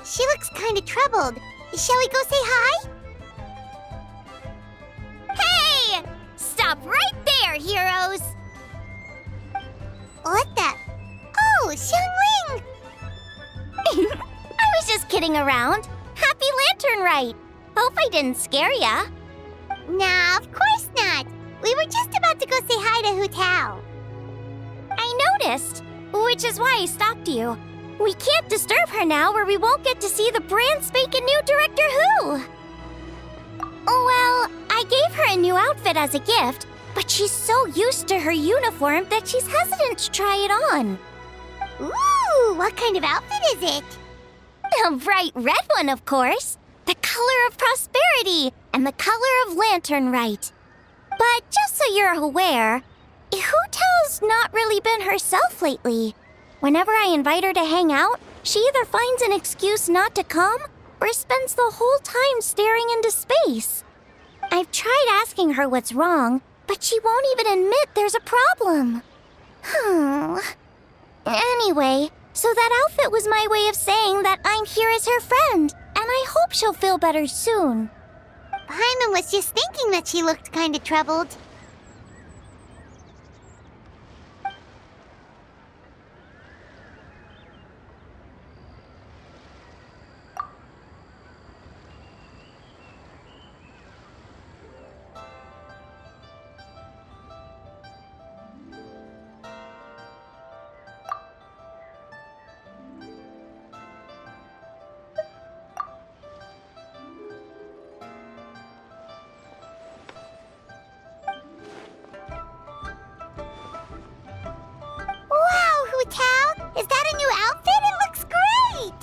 She looks kinda troubled. Shall we go say hi? Hey! Stop right there, heroes! What the? Oh, Xiangling! I was just kidding around. Happy Lantern Rite! Hope I didn't scare ya. Nah, of course not. We were just about to go say hi to Hu Tao. I noticed, which is why I stopped you. We can't disturb her now or we won't get to see the brand spanking new Director Who. Well, I gave her a new outfit as a gift, but she's so used to her uniform that she's hesitant to try it on. Ooh, what kind of outfit is it? A bright red one, of course. The color of prosperity and the color of Lantern Rite. But just so you're aware, Hu Tao's not really been herself lately. Whenever I invite her to hang out, she either finds an excuse not to come or spends the whole time staring into space. I've tried asking her what's wrong, but she won't even admit there's a problem. Anyway, so that outfit was my way of saying that I'm here as her friend, and I hope she'll feel better soon. Paimon was just thinking that she looked kinda troubled. Wow, Hu Tao! Is that a new outfit? It looks great!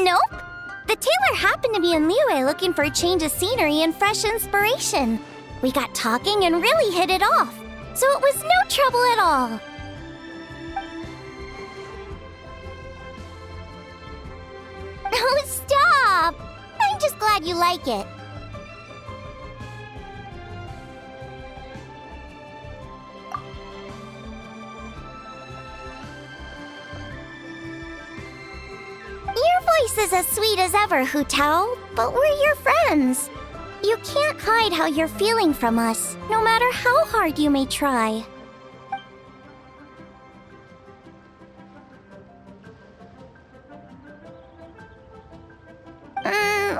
Nope. The tailor happened to be in Liyue looking for a change of scenery and fresh inspiration. We got talking and really hit it off, so it was no trouble at all. Oh, stop! I'm just glad you like it. Your voice is as sweet as ever, Hu Tao, but we're your friends. You can't hide how you're feeling from us, no matter how hard you may try.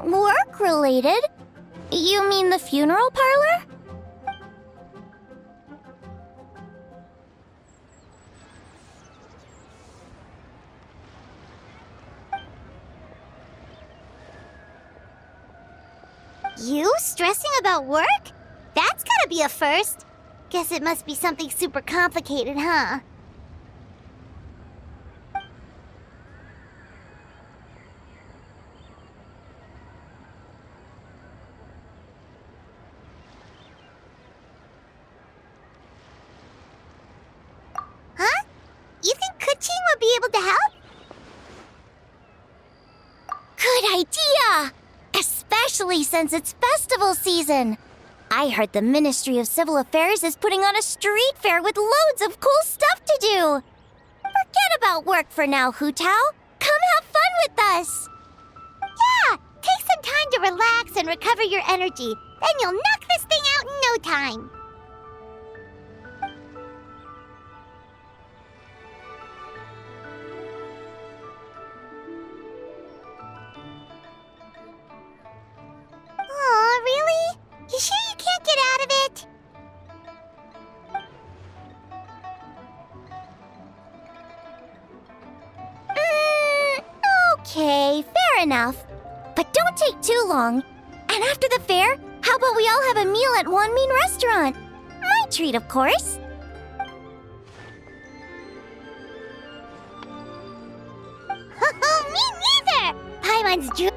Work-related? You mean the funeral parlor? You stressing about work? That's gotta be a first. Guess it must be something super complicated, huh? Huh? You think Kuching would be able to help? Good idea! Especially since it's festival season. I heard the Ministry of Civil Affairs is putting on a street fair with loads of cool stuff to do. Forget about work for now, Hu Tao. Come have fun with us. Yeah, take some time to relax and recover your energy. Then you'll knock this thing out in no time. Aw, really? You sure you can't get out of it? Okay, fair enough. But don't take too long. And after the fair, how about we all have a meal at Wanmin Restaurant? My treat, of course. Me neither! Paimon's dream.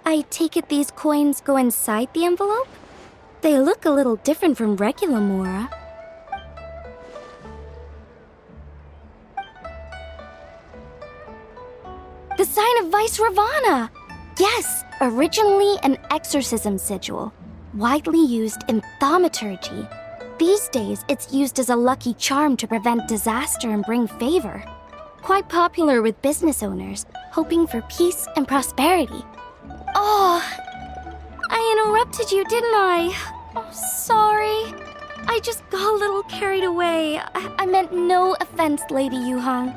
I take it these coins go inside the envelope? They look a little different from regular Mora. The sign of Vice Ravana! Yes, originally an exorcism sigil, widely used in thaumaturgy. These days, it's used as a lucky charm to prevent disaster and bring favor. Quite popular with business owners, hoping for peace and prosperity. Oh, I interrupted you, didn't I? Oh, sorry. I just got a little carried away. I meant no offense, Lady Yuhong.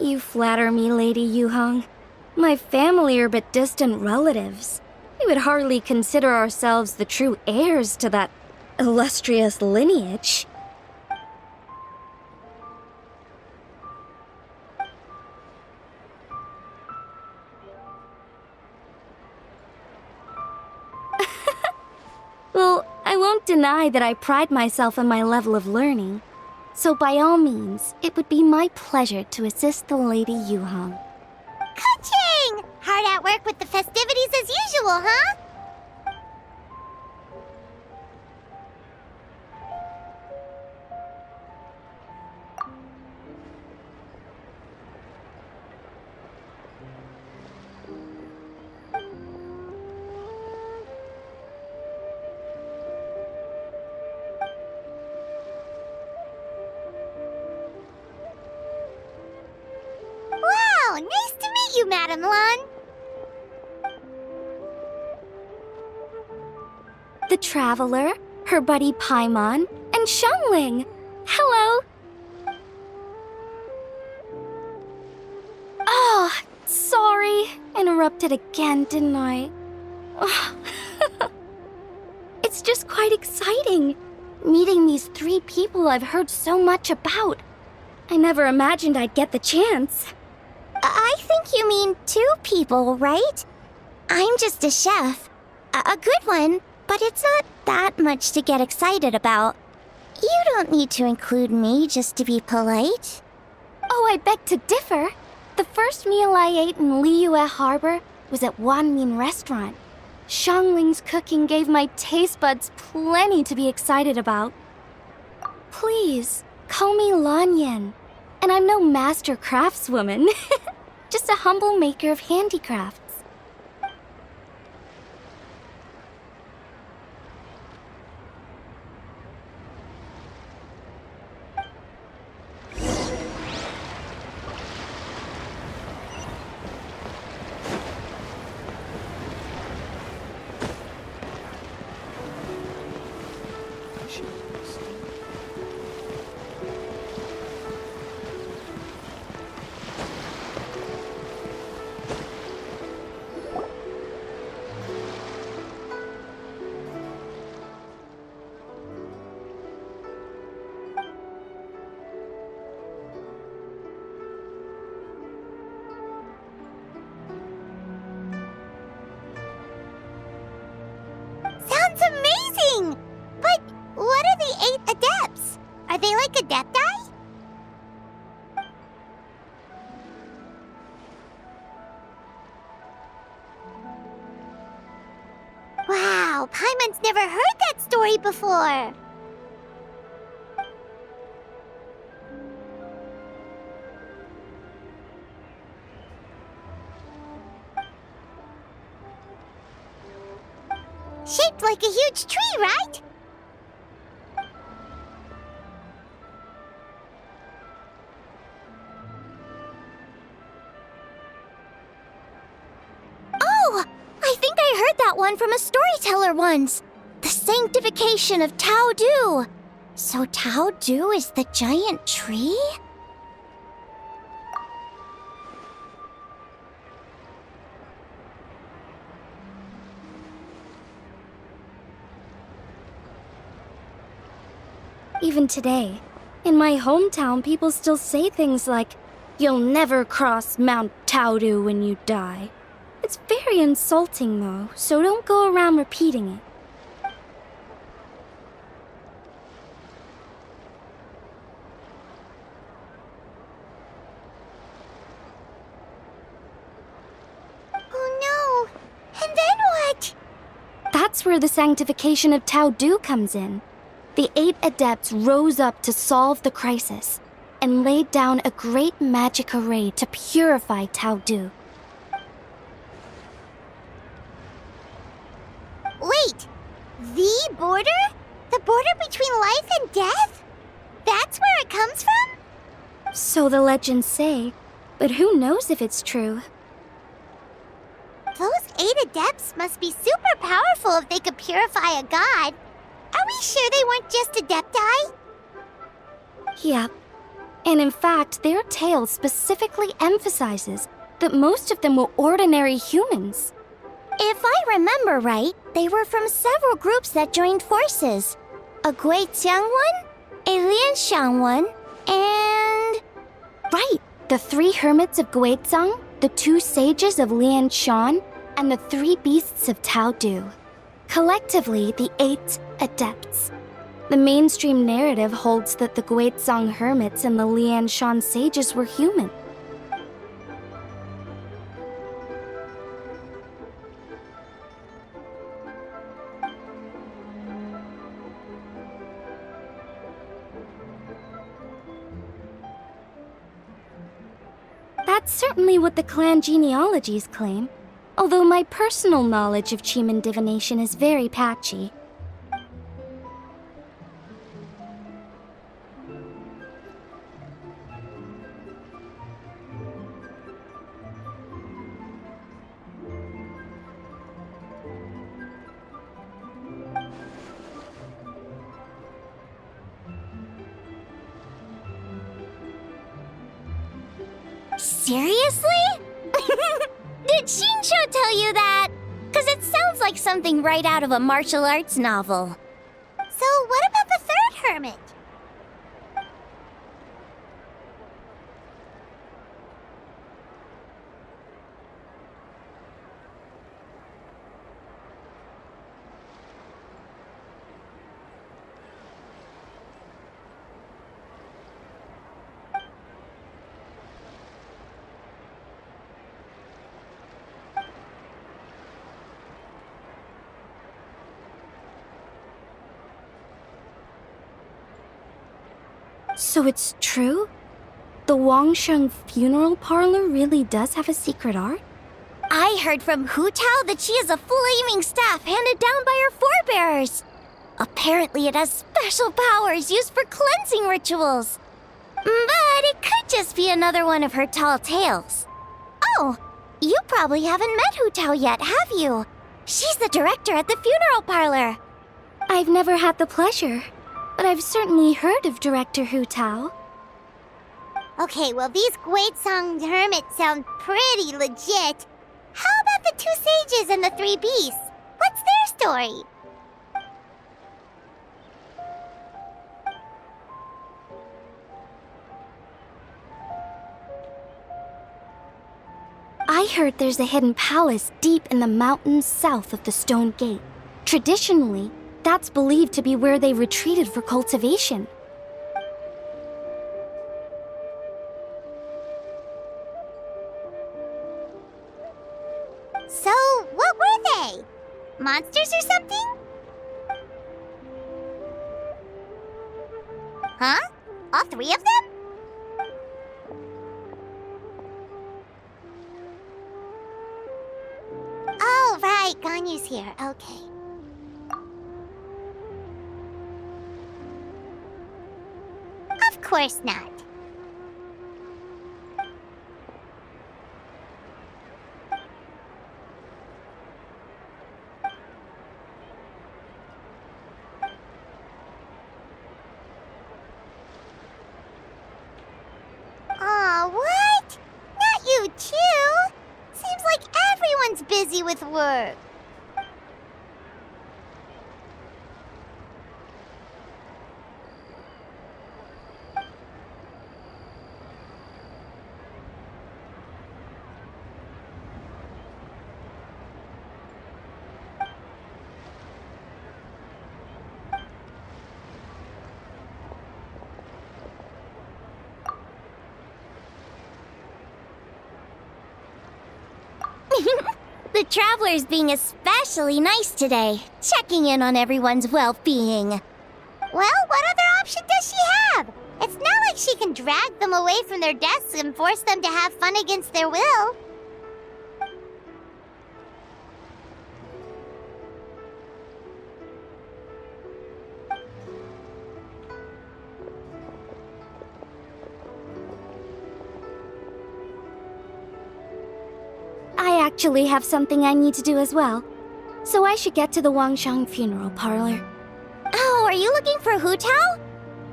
You flatter me, Lady Yuhong. My family are but distant relatives. We would hardly consider ourselves the true heirs to that illustrious lineage. Well, I won't deny that I pride myself on my level of learning. So by all means, it would be my pleasure to assist the Lady Yuhong. Ka-ching! Hard at work with the festivities as usual, huh? Wow, nice to meet you, Madam Lun. The Traveler, her buddy Paimon, and Xiangling. Hello. Oh, sorry. Interrupted again, didn't I? It's just quite exciting, meeting these 3 people I've heard so much about. I never imagined I'd get the chance. I think you mean 2 people, right? I'm just a chef. A good one, but it's not that much to get excited about. You don't need to include me just to be polite. Oh, I beg to differ. The first meal I ate in Liyue Harbor was at Wanmin Restaurant. Xiangling's cooking gave my taste buds plenty to be excited about. Please, call me Lanyan. And I'm no master craftswoman. Just a humble maker of handicrafts. Sounds amazing! But what are the 8 Adepts? Are they like Adepti? Wow, Paimon's never heard that story before. Shaped like a huge tree, right? Oh! I think I heard that one from a storyteller once. The sanctification of Tao Du. So Tao Du is the giant tree? Even today, in my hometown, people still say things like, "You'll never cross Mount Taodu when you die." It's very insulting, though, so don't go around repeating it. Oh no! And then what? That's where the sanctification of Tao Du comes in. The 8 Adepts rose up to solve the crisis and laid down a great magic array to purify Tao Du. Wait! The border? The border between life and death? That's where it comes from? So the legends say, but who knows if it's true? Those 8 Adepts must be super powerful if they could purify a god. Are we sure they weren't just Adepti? Yep. And in fact, their tale specifically emphasizes that most of them were ordinary humans. If I remember right, they were from several groups that joined forces. A Guixiang one, a Lianshan one, and... Right, the 3 hermits of Guizang, the 2 sages of Lianshan, and the 3 beasts of Tao Du. Collectively, the 8 Adepts. The mainstream narrative holds that the Guizang hermits and the Lianshan sages were human. That's certainly what the clan genealogies claim, although my personal knowledge of Chiman divination is very patchy. Seriously? Did Shinsho tell you that? Because it sounds like something right out of a martial arts novel. So what about the 3rd hermit? So it's true? The Wangsheng funeral parlor really does have a secret art? I heard from Hu Tao that she has a flaming staff handed down by her forebears. Apparently it has special powers used for cleansing rituals. But it could just be another one of her tall tales. Oh, you probably haven't met Hu Tao yet, have you? She's the director at the funeral parlor. I've never had the pleasure, but I've certainly heard of Director Hu Tao. Okay, well these Guizang hermits sound pretty legit. How about the 2 sages and the 3 beasts? What's their story? I heard there's a hidden palace deep in the mountains south of the Stone Gate. Traditionally, that's believed to be where they retreated for cultivation. So, what were they? Monsters or something? Huh? All 3 of them? Oh, right, Ganyu's here. Okay. Of course not. Aw, what? Not you too? Seems like everyone's busy with work. The traveler's being especially nice today, checking in on everyone's well-being. Well, what other option does she have? It's not like she can drag them away from their desks and force them to have fun against their will. I actually have something I need to do as well. So I should get to the Wangshang funeral parlor. Oh, are you looking for Hu Tao?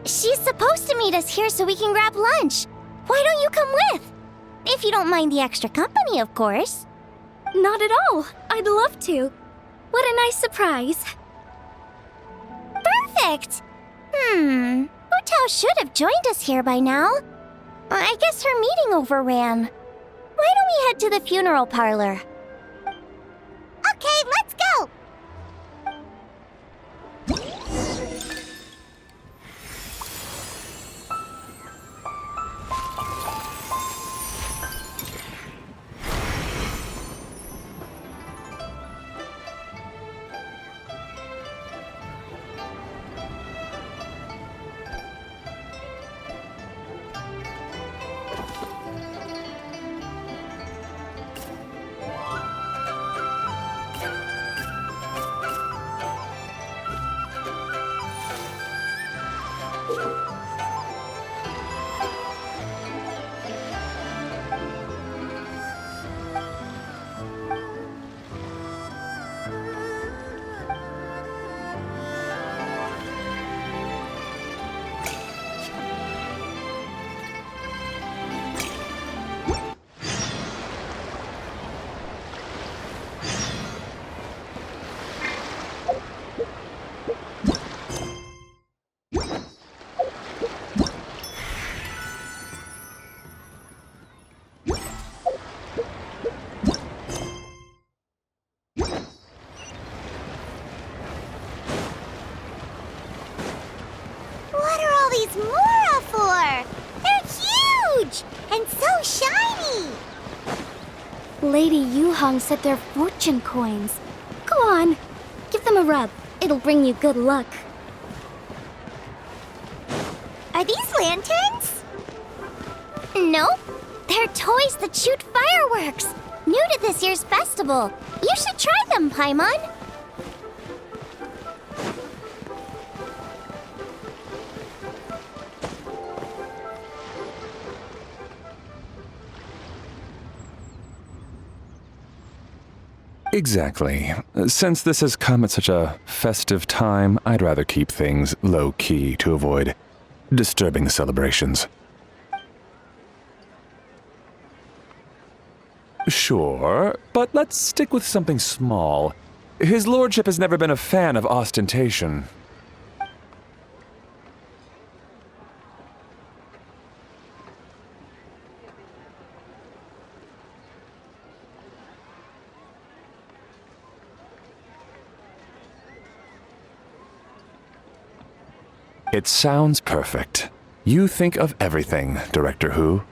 She's supposed to meet us here so we can grab lunch. Why don't you come with? If you don't mind the extra company, of course. Not at all. I'd love to. What a nice surprise. Perfect! Hu Tao should have joined us here by now. I guess her meeting overran. Why don't we head to the funeral parlor? Okay, let's go! These Mora for? They're huge and so shiny. Lady Yuhong said they're fortune coins. Go on, give them a rub. It'll bring you good luck. Are these lanterns? Nope. They're toys that shoot fireworks. New to this year's festival. You should try them, Paimon. Exactly. Since this has come at such a festive time, I'd rather keep things low-key to avoid disturbing the celebrations. Sure, but let's stick with something small. His lordship has never been a fan of ostentation. It sounds perfect. You think of everything, Director Hu.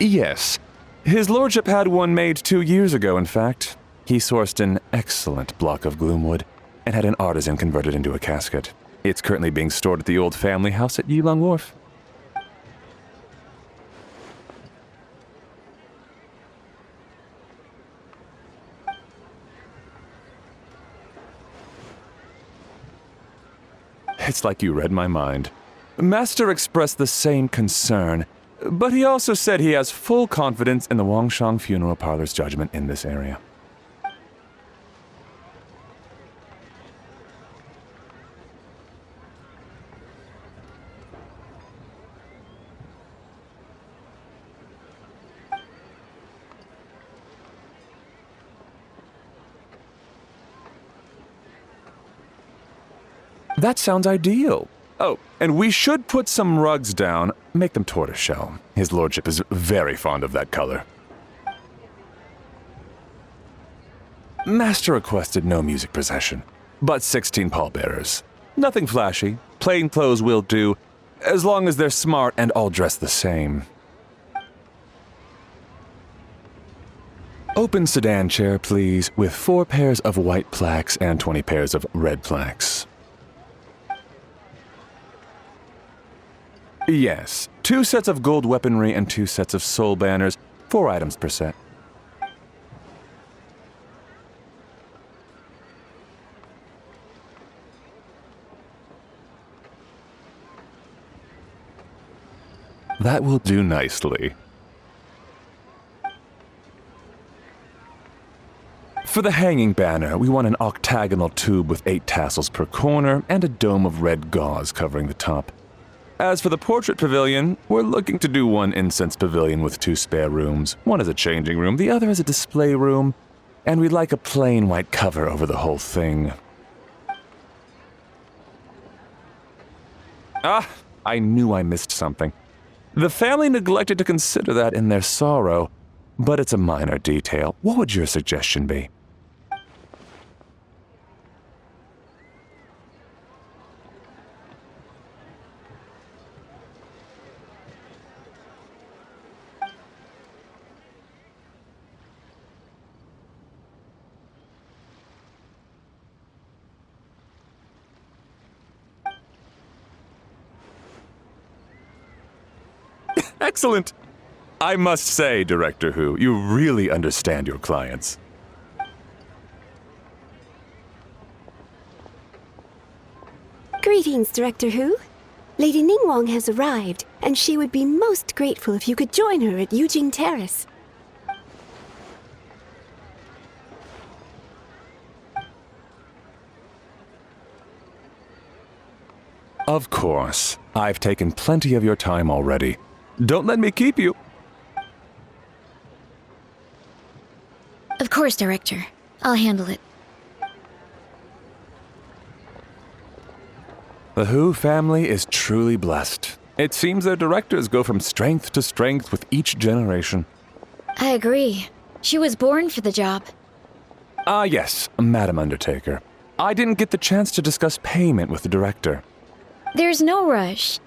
Yes. His lordship had one made 2 years ago, in fact. He sourced an excellent block of gloomwood and had an artisan convert it into a casket. It's currently being stored at the old family house at Yilong Wharf. It's like you read my mind. Master expressed the same concern, but he also said he has full confidence in the Wangshang Funeral Parlor's judgment in this area. That sounds ideal. Oh, and we should put some rugs down, make them tortoiseshell. His lordship is very fond of that color. Master requested no music procession, but 16 pallbearers. Nothing flashy, plain clothes will do, as long as they're smart and all dressed the same. Open sedan chair, please, with 4 pairs of white plaques and 20 pairs of red plaques. Yes, 2 sets of gold weaponry and 2 sets of soul banners, 4 items per set. That will do nicely. For the hanging banner, we want an octagonal tube with 8 tassels per corner and a dome of red gauze covering the top. As for the portrait pavilion, we're looking to do one incense pavilion with 2 spare rooms. One is a changing room, the other is a display room, and we'd like a plain white cover over the whole thing. Ah, I knew I missed something. The family neglected to consider that in their sorrow, but it's a minor detail. What would your suggestion be? Excellent! I must say, Director Who, you really understand your clients. Greetings, Director Who. Lady Ningguang has arrived, and she would be most grateful if you could join her at Yujing Terrace. Of course. I've taken plenty of your time already. Don't let me keep you. Of course, Director. I'll handle it. The Who family is truly blessed. It seems their directors go from strength to strength with each generation. I agree. She was born for the job. Ah, yes, Madam Undertaker. I didn't get the chance to discuss payment with the director. There's no rush.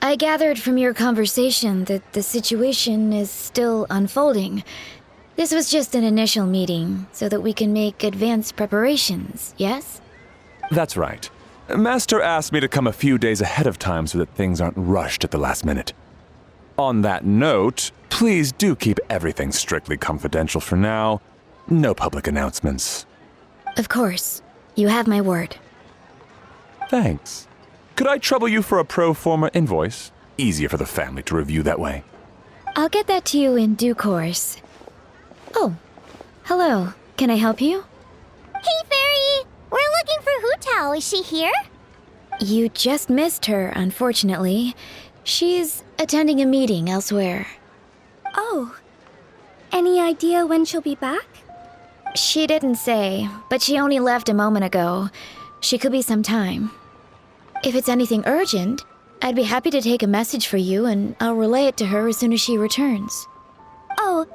I gathered from your conversation that the situation is still unfolding. This was just an initial meeting, so that we can make advanced preparations, yes? That's right. Master asked me to come a few days ahead of time so that things aren't rushed at the last minute. On that note, please do keep everything strictly confidential for now. No public announcements. Of course. You have my word. Thanks. Could I trouble you for a pro forma invoice? Easier for the family to review that way. I'll get that to you in due course. Oh, hello. Can I help you? Hey, Fairy! We're looking for Hu Tao. Is she here? You just missed her, unfortunately. She's attending a meeting elsewhere. Oh. Any idea when she'll be back? She didn't say, but she only left a moment ago. She could be some time. If it's anything urgent, I'd be happy to take a message for you and I'll relay it to her as soon as she returns. Oh,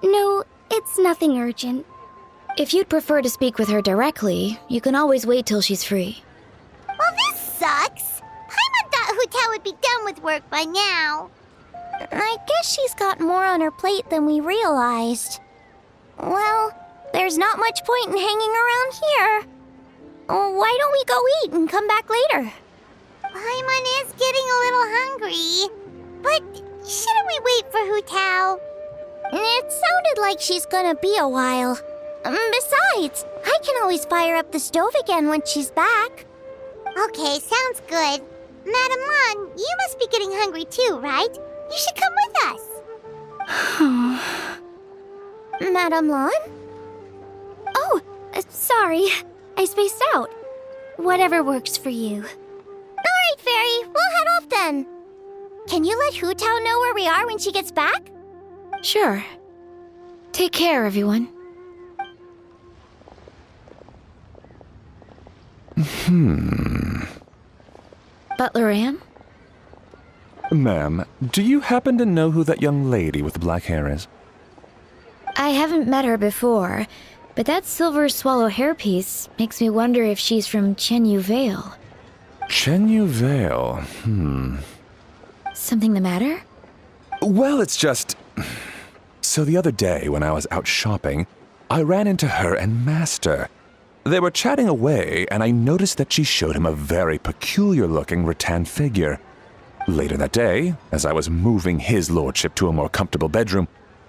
no, it's nothing urgent. If you'd prefer to speak with her directly, you can always wait till she's free. Well, this sucks. Paimon thought Hu Tao would be done with work by now. I guess she's got more on her plate than we realized. Well, there's not much point in hanging around here. Why don't we go eat and come back later? Paimon is getting a little hungry. But shouldn't we wait for Hu Tao? It sounded like she's gonna be a while. Besides, I can always fire up the stove again when she's back. Okay, sounds good. Madam Lan, you must be getting hungry too, right? You should come with us. Madame Lan? Oh, sorry. I spaced out. Whatever works for you. Alright, Fairy, we'll head off then. Can you let Hu Tao know where we are when she gets back? Sure. Take care, everyone. Butler Ann? Ma'am, do you happen to know who that young lady with the black hair is? I haven't met her before, but that silver swallow hairpiece makes me wonder if she's from Chenyu Vale. Chenyu Vale, Something the matter? Well, it's just... So the other day, when I was out shopping, I ran into her and Master. They were chatting away, and I noticed that she showed him a very peculiar-looking rattan figure. Later that day, as I was moving his lordship to a more comfortable bedroom,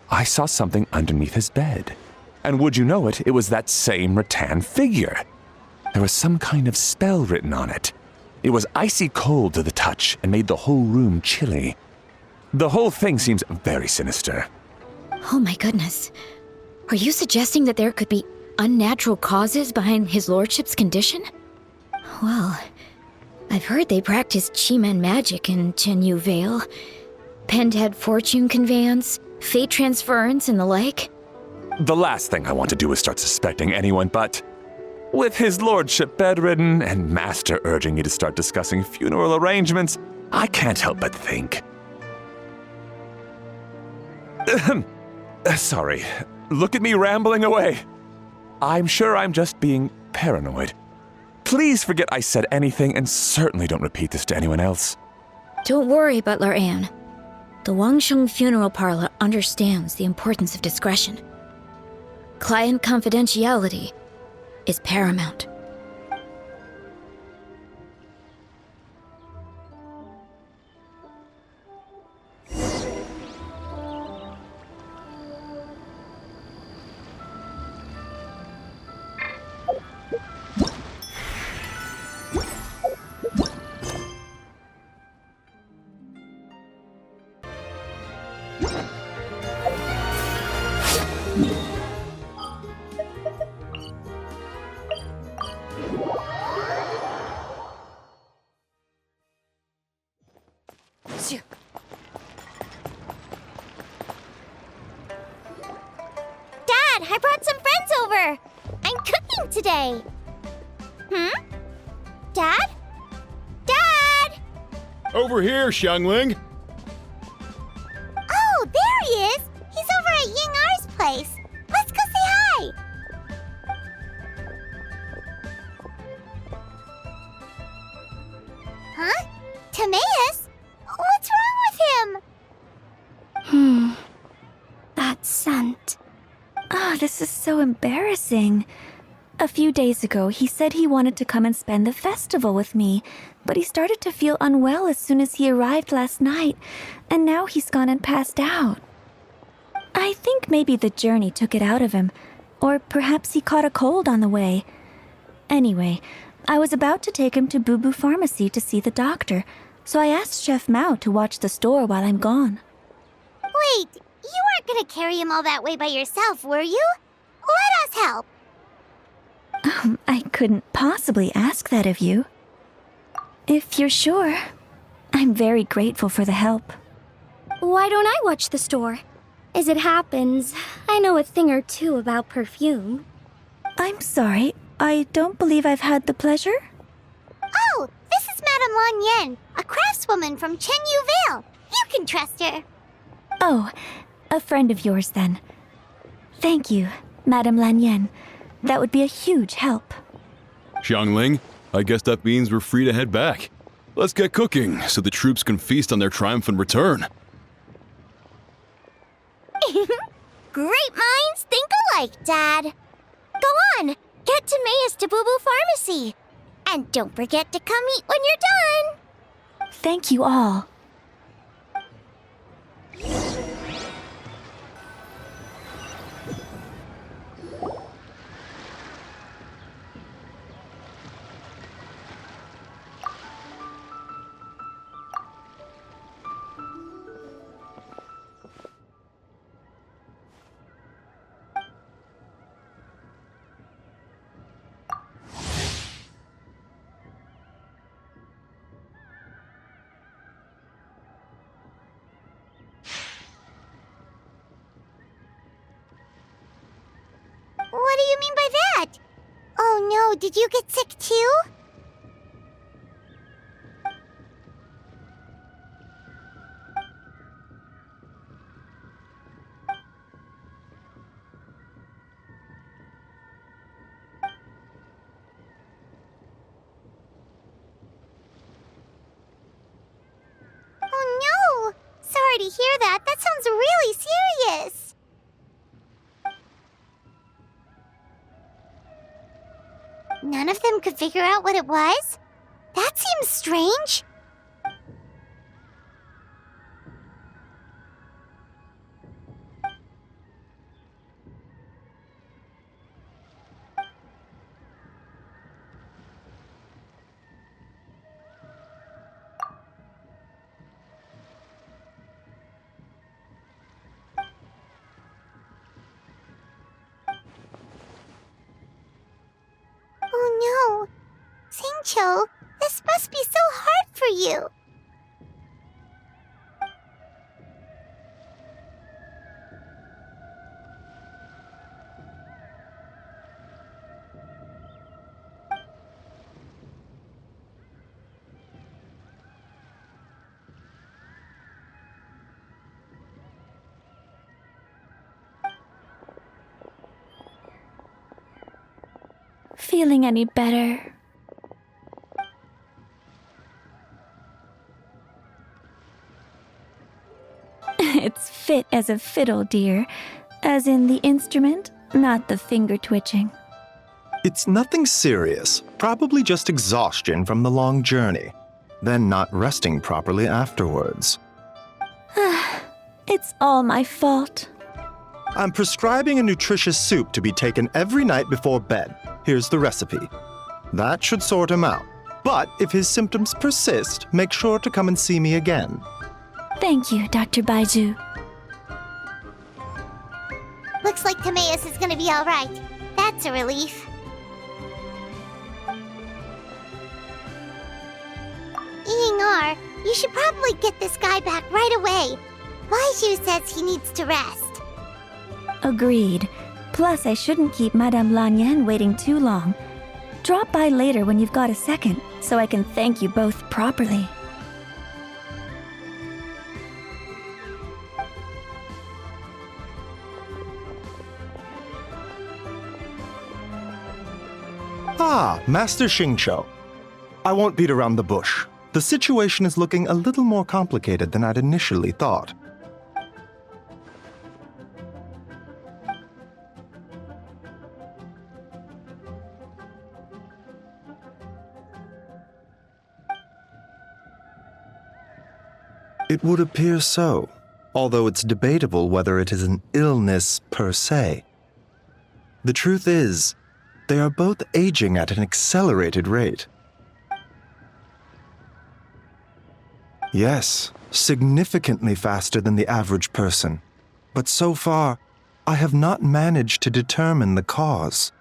I saw something underneath his bed. And would you know it, it was that same rattan figure. There was some kind of spell written on it. It was icy cold to the touch and made the whole room chilly. The whole thing seems very sinister. Oh my goodness. Are you suggesting that there could be unnatural causes behind his lordship's condition? Well, I've heard they practice Chi-Man magic in Chenyu Vale. Pendhead fortune conveyance, fate transference, and the like. The last thing I want to do is start suspecting anyone, but with his lordship bedridden and Master urging me to start discussing funeral arrangements, I can't help but think. Sorry. Look at me rambling away. I'm sure I'm just being paranoid. Please forget I said anything and certainly don't repeat this to anyone else. Don't worry, Butler Anne. The Wangsheng Funeral Parlor understands the importance of discretion. Client confidentiality is paramount. Dad, I brought some friends over. I'm cooking today. Dad? Dad! Over here, Xiangling. Oh, there he is. He's over at Ying R's place. Let's go say hi. Huh? Timaeus? What's wrong with him? That scent. Oh, this is so embarrassing. A few days ago, he said he wanted to come and spend the festival with me, but he started to feel unwell as soon as he arrived last night, and now he's gone and passed out. I think maybe the journey took it out of him, or perhaps he caught a cold on the way. Anyway, I was about to take him to Boo Boo Pharmacy to see the doctor, so I asked Chef Mao to watch the store while I'm gone. Wait, you weren't gonna carry him all that way by yourself, were you? Let us help. I couldn't possibly ask that of you. If you're sure, I'm very grateful for the help. Why don't I watch the store? As it happens, I know a thing or two about perfume. I'm sorry, I don't believe I've had the pleasure. Oh, this is Madame Lan Yen, a craftswoman from Chenyu Vale. You can trust her. Oh, a friend of yours then. Thank you, Madame Lan Yen. That would be a huge help. Xiangling, I guess that means we're free to head back. Let's get cooking so the troops can feast on their triumphant return. Great minds think alike, Dad. Go on, get Timaeus to Boo Boo Pharmacy. And don't forget to come eat when you're done. Thank you all. What do you mean by that? Oh no, did you get sick too? Oh no! Sorry to hear that. That sounds really serious. none of them could figure out what it was? That seems strange. Oh no! Singcho, this must be so hard for you! Feeling any better? It's fit as a fiddle, dear. As in the instrument, not the finger twitching. It's nothing serious, probably just exhaustion from the long journey, then not resting properly afterwards. It's all my fault. I'm prescribing a nutritious soup to be taken every night before bed. Here's the recipe. That should sort him out. But if his symptoms persist, make sure to come and see me again. Thank you, Dr. Baiju. Looks like Timaeus is gonna be alright. That's a relief. Ying-ar, you should probably get this guy back right away. Baiju says he needs to rest. Agreed. Plus, I shouldn't keep Madame Lanyan waiting too long. Drop by later when you've got a second, so I can thank you both properly. Ah, Master Xingqiu. I won't beat around the bush. The situation is looking a little more complicated than I'd initially thought. It would appear so, although it's debatable whether it is an illness per se. The truth is, they are both aging at an accelerated rate. Yes, significantly faster than the average person. But so far, I have not managed to determine the cause.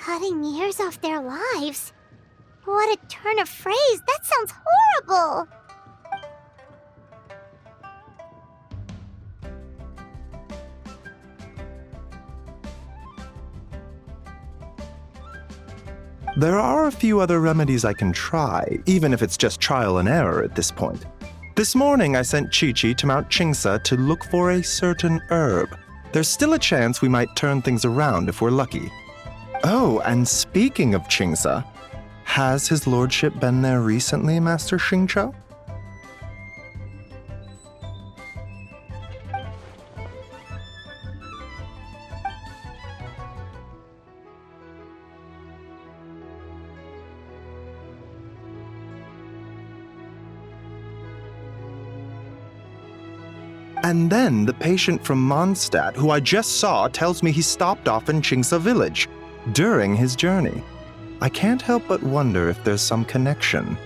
Cutting years off their lives? What a turn of phrase! That sounds horrible! There are a few other remedies I can try, even if it's just trial and error at this point. This morning I sent Chi-Chi to Mount Qingsa to look for a certain herb. There's still a chance we might turn things around if we're lucky. Oh, and speaking of Qingsa, has his lordship been there recently, Master Xingqiu? And then the patient from Mondstadt, who I just saw, tells me he stopped off in Qingsa village during his journey. I can't help but wonder if there's some connection.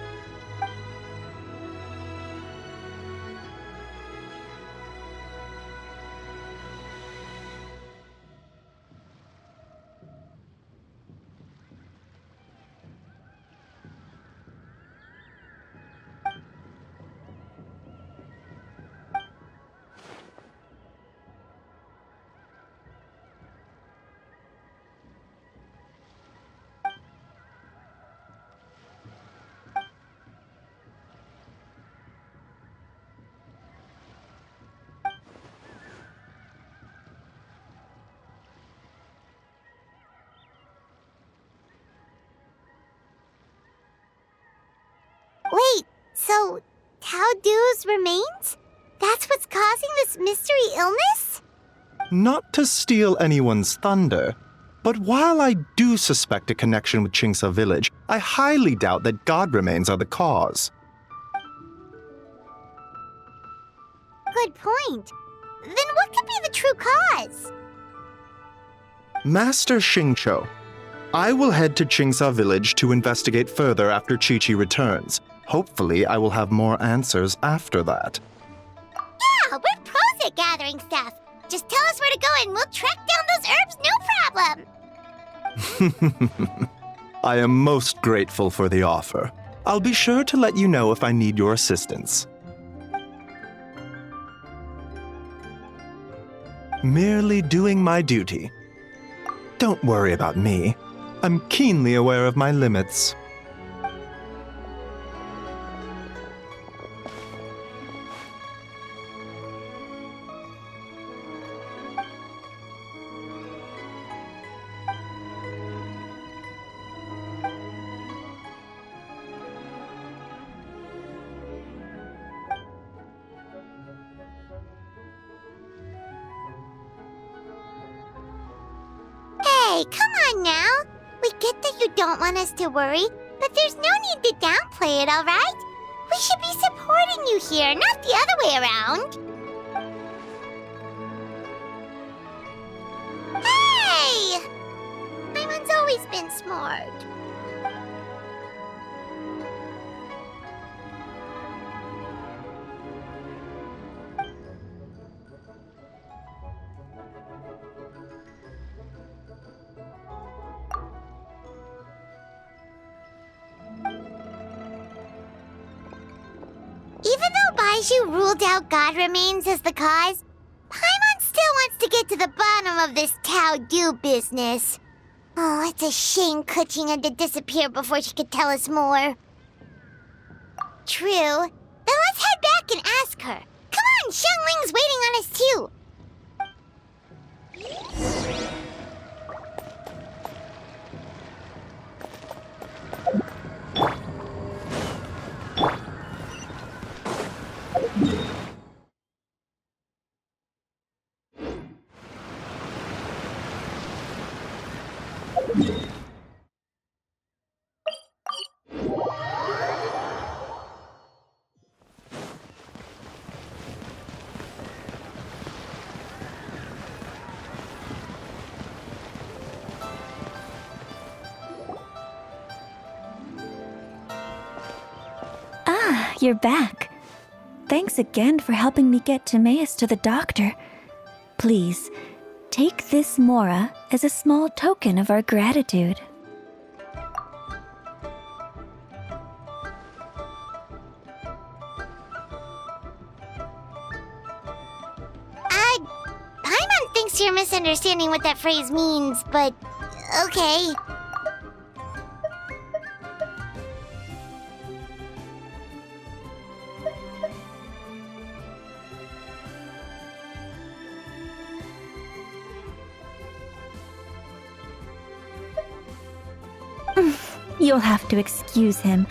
So, Tao Du's remains? That's what's causing this mystery illness? Not to steal anyone's thunder, but while I do suspect a connection with Qingsa village, I highly doubt that god remains are the cause. Good point. Then what could be the true cause? Master Xingqiu, I will head to Qingsa village to investigate further after Chi-Chi returns. Hopefully, I will have more answers after that. Yeah, we're pros at gathering stuff. Just tell us where to go and we'll track down those herbs, no problem. I am most grateful for the offer. I'll be sure to let you know if I need your assistance. Merely doing my duty. Don't worry about me. I'm keenly aware of my limits. Hey, come on now. We get that you don't want us to worry, but there's no need to downplay it, alright? We should be supporting you here, not the other way around. Hey! Paimon's always been smart. Even though Baizhu ruled out God remains as the cause, Paimon still wants to get to the bottom of this Tao Du business. Oh, it's a shame Kuching had to disappear before she could tell us more. True. Then let's head back and ask her. Come on, Xiangling's waiting on us too. You're back. Thanks again for helping me get Timaeus to the doctor. Please, take this Mora as a small token of our gratitude. Paimon thinks you're misunderstanding what that phrase means, but okay. You'll have to excuse him.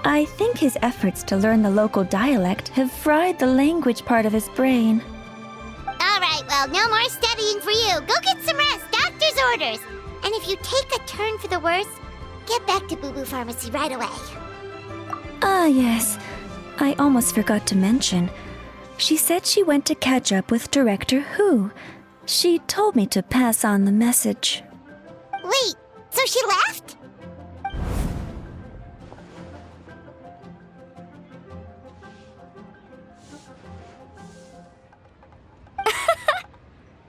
I think his efforts to learn the local dialect have fried the language part of his brain. Alright, well, no more studying for you. Go get some rest, doctor's orders. And if you take a turn for the worse, get back to Boo Boo Pharmacy right away. Ah, yes. I almost forgot to mention. She said she went to catch up with Director Hu. She told me to pass on the message. Wait, so she left?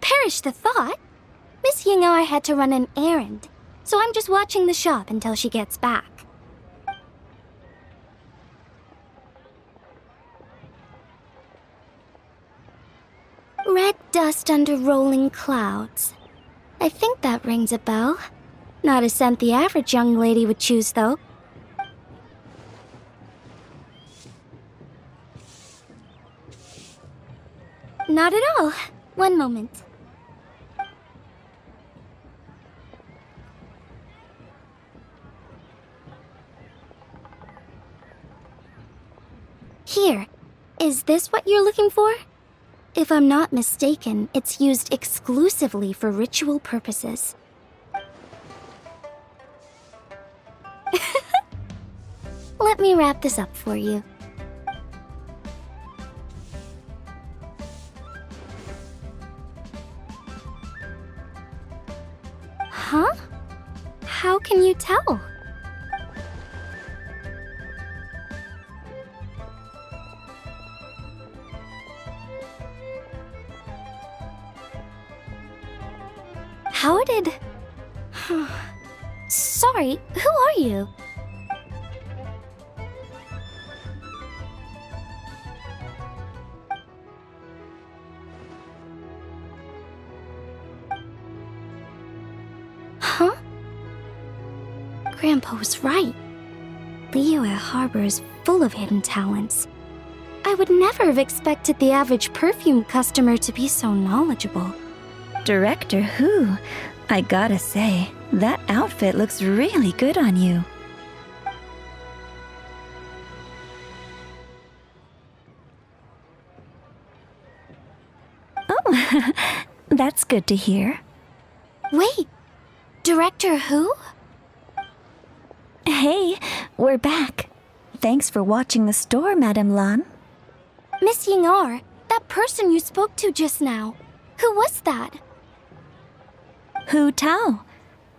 Perish the thought. Miss Ying I had to run an errand, so I'm just watching the shop until she gets back. Red dust under rolling clouds. I think that rings a bell. Not a scent the average young lady would choose, though. Not at all. One moment. Here, is this what you're looking for? If I'm not mistaken, it's used exclusively for ritual purposes. Let me wrap this up for you. Huh? How can you tell? How did... Sorry, who are you? Huh? Grandpa was right. Liyue Harbor is full of hidden talents. I would never have expected the average perfume customer to be so knowledgeable. Director Who? I gotta say, that outfit looks really good on you. Oh, that's good to hear. Wait, Director Who? Hey, we're back. Thanks for watching the store, Madame Lan. Miss Ying-ar, that person you spoke to just now. Who was that? Hu Tao,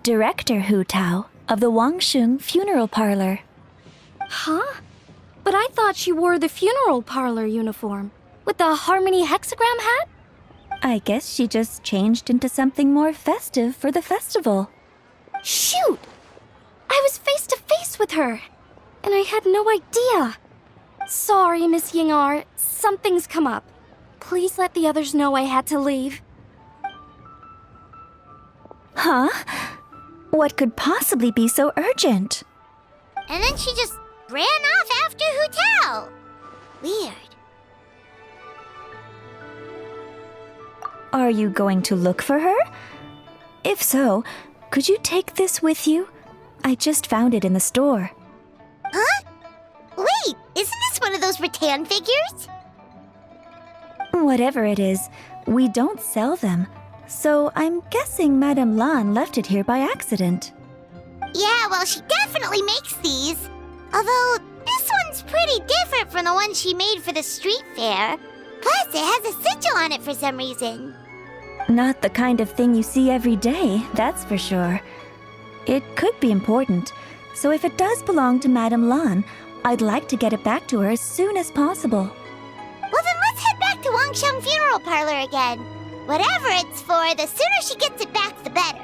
Director Hu Tao of the Wangsheng Funeral Parlor. Huh? But I thought she wore the funeral parlor uniform, with the Harmony hexagram hat? I guess she just changed into something more festive for the festival. Shoot! I was face to face with her, and I had no idea. Sorry, Miss Ying-ar, something's come up. Please let the others know I had to leave. Huh? What could possibly be so urgent? And then she just ran off after Hu Tao. Weird. Are you going to look for her? If so, could you take this with you? I just found it in the store. Huh? Wait, isn't this one of those rattan figures? Whatever it is, we don't sell them. So I'm guessing Madame Lan left it here by accident. Yeah, well, she definitely makes these. Although, this one's pretty different from the one she made for the street fair. Plus, it has a sigil on it for some reason. Not the kind of thing you see every day, that's for sure. It could be important, so if it does belong to Madame Lan, I'd like to get it back to her as soon as possible. Well, then let's head back to Wangsheng Funeral Parlor again. Whatever it's for, the sooner she gets it back, the better.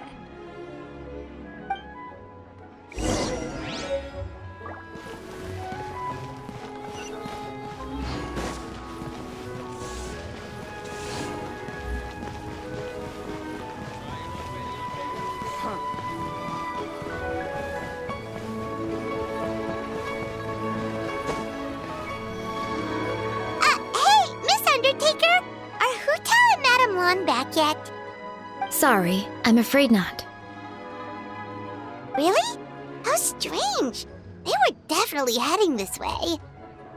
Hey, Miss Undertaker! Are Hu Tao and Madame Lan back yet? Sorry, I'm afraid not. Really? How strange. They were definitely heading this way.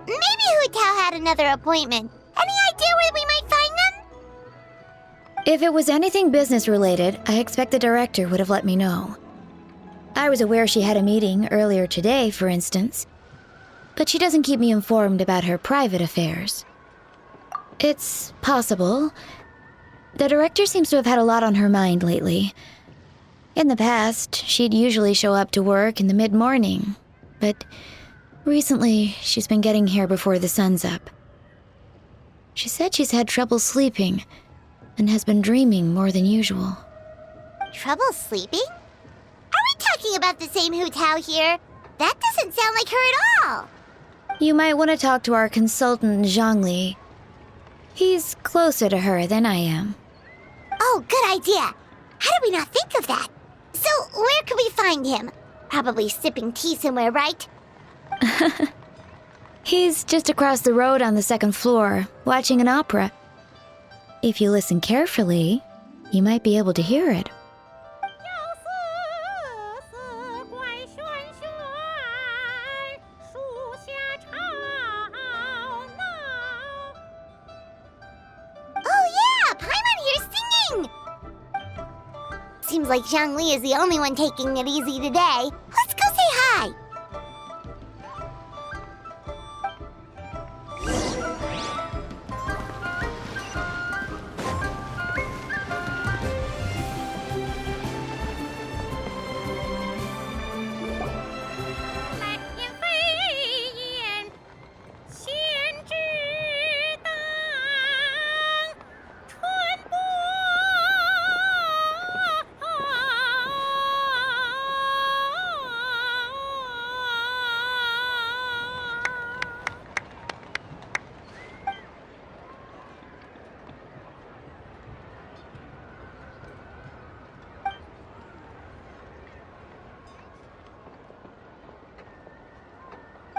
Maybe Hu Tao had another appointment. Any idea where we might find them? If it was anything business related, I expect the director would have let me know. I was aware she had a meeting earlier today, for instance, but she doesn't keep me informed about her private affairs. It's possible. The director seems to have had a lot on her mind lately. In the past, she'd usually show up to work in the mid-morning, but recently she's been getting here before the sun's up. She said she's had trouble sleeping and has been dreaming more than usual. Trouble sleeping? Are we talking about the same Hu Tao here? That doesn't sound like her at all. You might want to talk to our consultant, Zhangli. He's closer to her than I am. Oh, good idea. How did we not think of that? So, where could we find him? Probably sipping tea somewhere, right? He's just across the road on the second floor, watching an opera. If you listen carefully, you might be able to hear it. seems like Zhongli is the only one taking it easy today. Let's go say hi.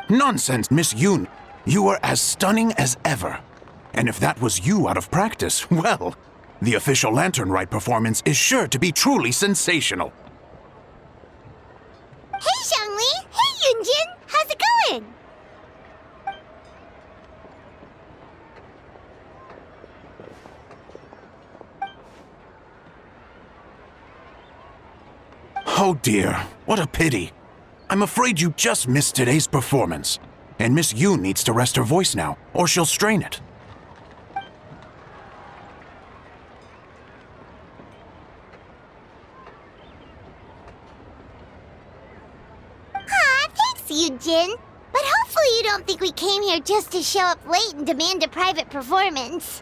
Nonsense, Miss Yoon. You are as stunning as ever. And if that was you out of practice, well, the official Lantern Rite performance is sure to be truly sensational. Hey, Zhongli! Hey, Yunjin! How's it going? Oh dear, what a pity. I'm afraid you just missed today's performance. And Miss Yoon needs to rest her voice now, or she'll strain it. Aw, thanks, Yunjin. But hopefully you don't think we came here just to show up late and demand a private performance.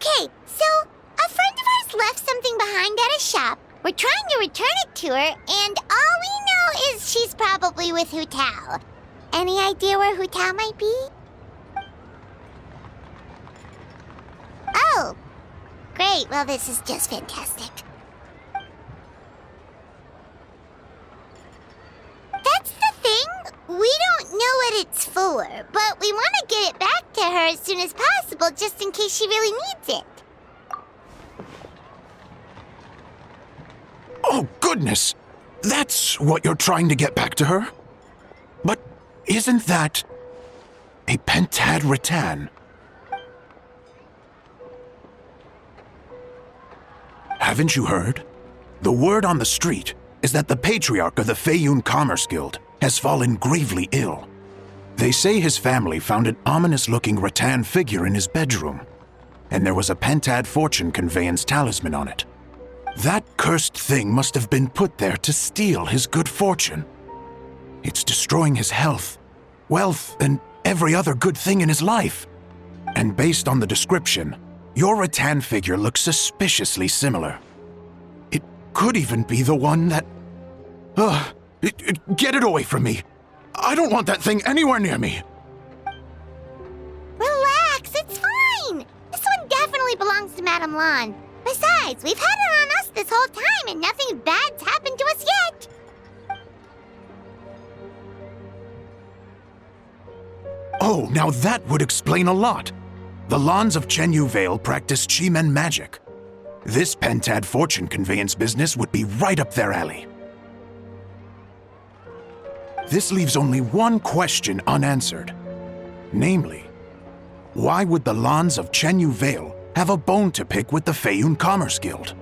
Okay, so a friend of ours left something behind at a shop. We're trying to return it to her, and all we know is she's probably with Hu Tao. Any idea where Hu Tao might be? Oh, great. Well, this is just fantastic. That's the thing. We don't know what it's for, but we want to get it back to her as soon as possible just in case she really needs it. Oh, goodness! That's what you're trying to get back to her? But isn't that a pentad rattan? Haven't you heard? The word on the street is that the patriarch of the Feiyun Commerce Guild has fallen gravely ill. They say his family found an ominous-looking rattan figure in his bedroom, and there was a pentad fortune conveyance talisman on it. That cursed thing must have been put there to steal his good fortune. It's destroying his health, wealth, and every other good thing in his life. And based on the description, your rattan figure looks suspiciously similar. It could even be the one that... get it away from me! I don't want that thing anywhere near me! Relax, it's fine. This one definitely belongs to Madame Lan. Besides, we've had it on us this whole time and nothing bad's happened to us yet. Oh, now that would explain a lot. The Lans of Chenyu Vale practice Chi-Men magic. This pentad fortune conveyance business would be right up their alley. This leaves only one question unanswered. Namely, why would the Lans of Chenyu Vale have a bone to pick with the Feiyun Commerce Guild?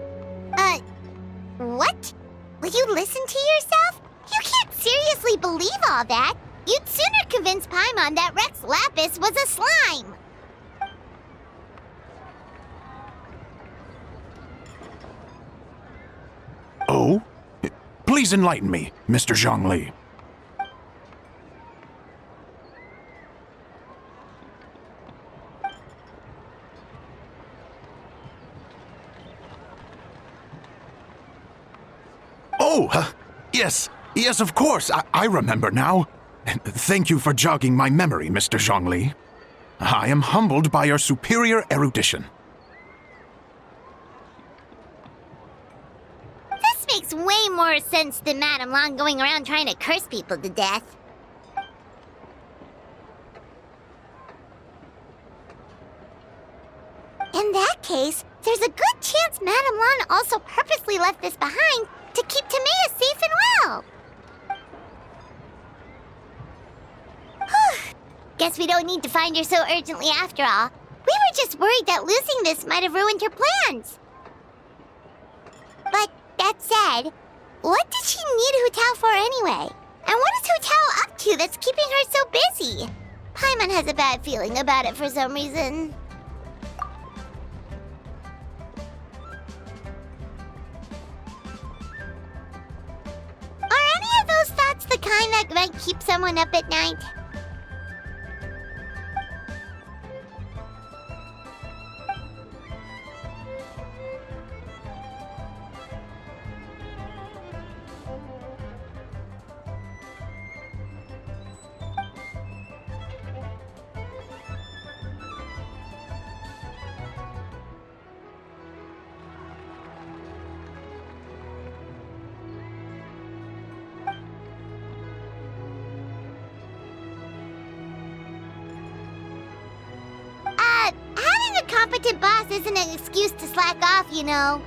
What? Will you listen to yourself? You can't seriously believe all that. You'd sooner convince Paimon that Rex Lapis was a slime. Oh? Please enlighten me, Mr. Zhongli. Oh, yes, of course. I remember now. Thank you for jogging my memory, Mr. Zhongli. I am humbled by your superior erudition. This makes way more sense than Madame Lan going around trying to curse people to death. In that case, there's a good chance Madame Lan also purposely left this behind to keep Timea safe and well. Guess we don't need to find her so urgently after all. We were just worried that losing this might have ruined her plans. But that said, what did she need Hu Tao for anyway? And what is Hu Tao up to that's keeping her so busy? Paimon has a bad feeling about it for some reason. Are any of those thoughts the kind that might keep someone up at night? Having a competent boss isn't an excuse to slack off, you know.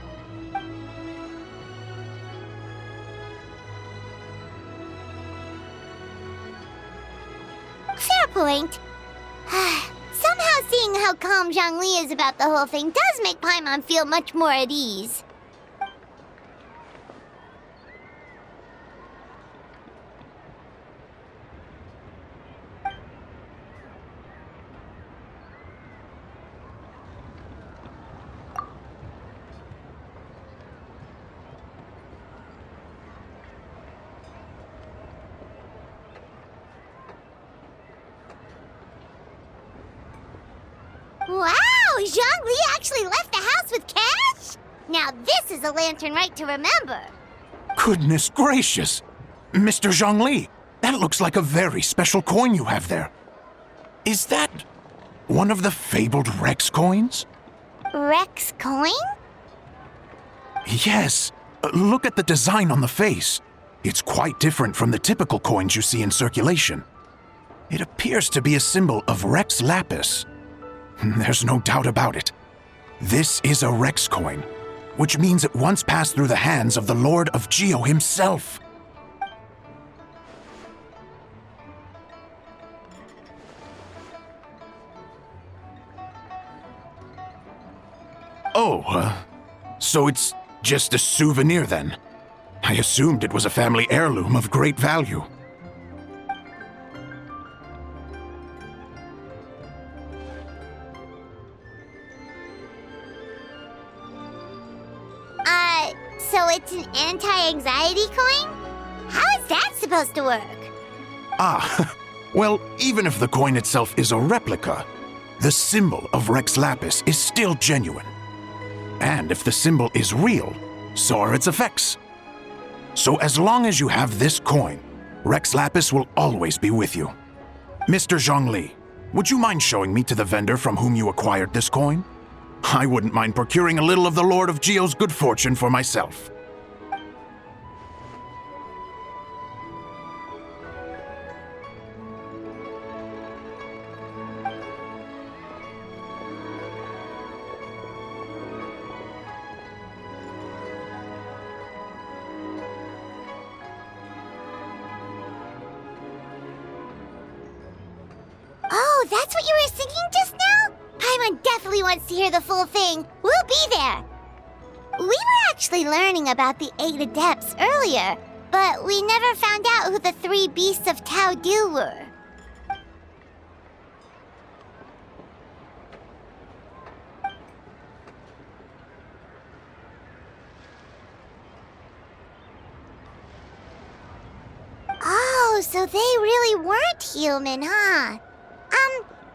Fair point. Somehow seeing how calm Zhongli is about the whole thing does make Paimon feel much more at ease. Wow! Zhongli actually left the house with cash? Now this is a lantern right to remember. Goodness gracious! Mr. Zhongli, that looks like a very special coin you have there. Is that one of the fabled Rex coins? Rex coin? Yes. Look at the design on the face. It's quite different from the typical coins you see in circulation. It appears to be a symbol of Rex Lapis. There's no doubt about it. This is a Rex coin, which means it once passed through the hands of the Lord of Geo himself. Oh, so it's just a souvenir then? I assumed it was a family heirloom of great value. So it's an anti-anxiety coin? How is that supposed to work? Ah, well, even if the coin itself is a replica, the symbol of Rex Lapis is still genuine. And if the symbol is real, so are its effects. So as long as you have this coin, Rex Lapis will always be with you. Mr. Zhongli, would you mind showing me to the vendor from whom you acquired this coin? I wouldn't mind procuring a little of the Lord of Geo's good fortune for myself. Oh, that's what you were singing just now? Paimon definitely wants to hear the full thing. We'll be there. We were actually learning about the 8 Adepts earlier, but we never found out who the 3 Beasts of Tao Du were. Oh, so they really weren't human, huh?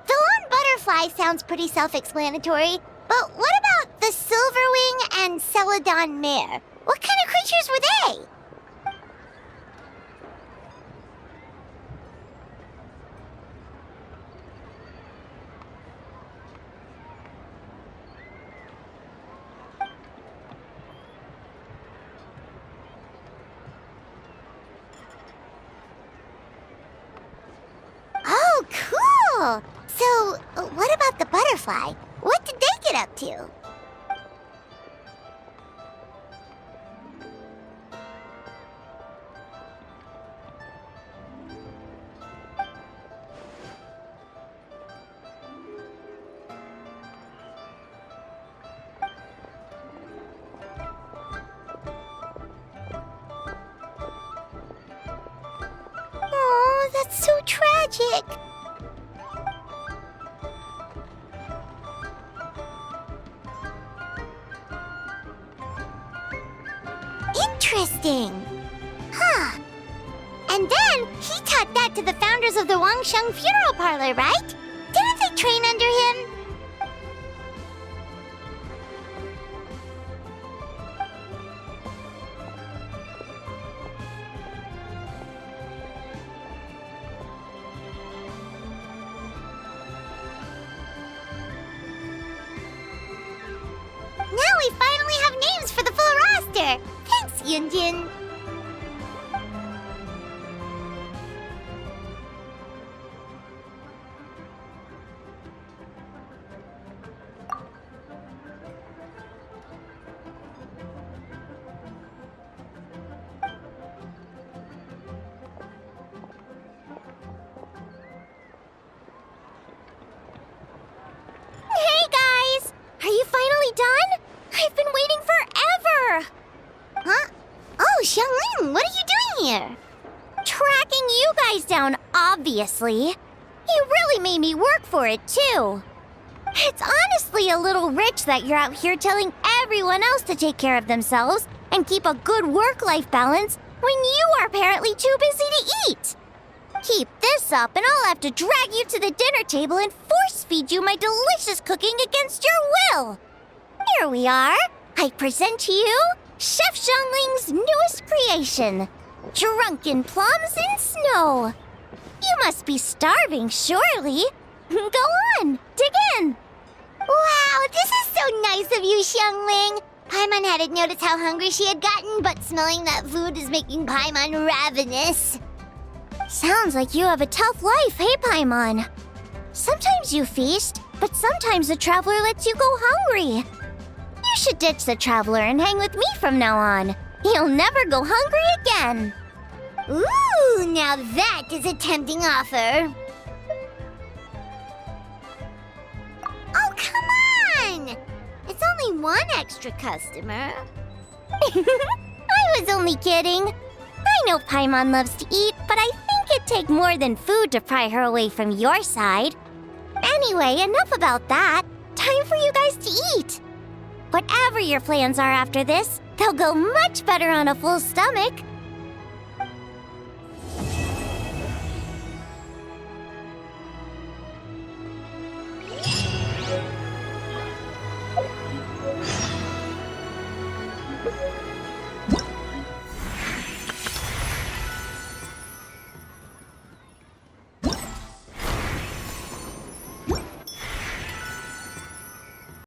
The lone butterfly sounds pretty self-explanatory, but what about the Silverwing and Celadon mare? What kind of creatures were they? Oh, cool! So, what about the butterfly? What did they get up to? tragic. Interesting. Huh. And then he taught that to the founders of the Wangsheng Funeral Parlor, right? Didn't they train under him? Now we finally have names for the full roster! Thanks, Yunjin! Hey guys! Are you finally done? I've been waiting forever! Huh? Oh, Xiangling, what are you doing here? Tracking you guys down, obviously. You really made me work for it, too. It's honestly a little rich that you're out here telling everyone else to take care of themselves and keep a good work-life balance when you are apparently too busy to eat. Keep this up and I'll have to drag you to the dinner table and force-feed you my delicious cooking against your will. Here we are. I present to you Chef Xiangling's newest creation, Drunken Plums in Snow. You must be starving, surely. Go on, dig in. Wow, this is so nice of you, Xiangling. Paimon hadn't noticed how hungry she had gotten, but smelling that food is making Paimon ravenous. Sounds like you have a tough life, hey, Paimon? Sometimes you feast, but sometimes the traveler lets you go hungry. You should ditch the traveler and hang with me from now on. You'll never go hungry again. Ooh, now that is a tempting offer. Oh, come on! It's only one extra customer. I was only kidding. I know Paimon loves to eat, but I think it'd take more than food to pry her away from your side. Anyway, enough about that. Time for you guys to eat. Whatever your plans are after this, they'll go much better on a full stomach.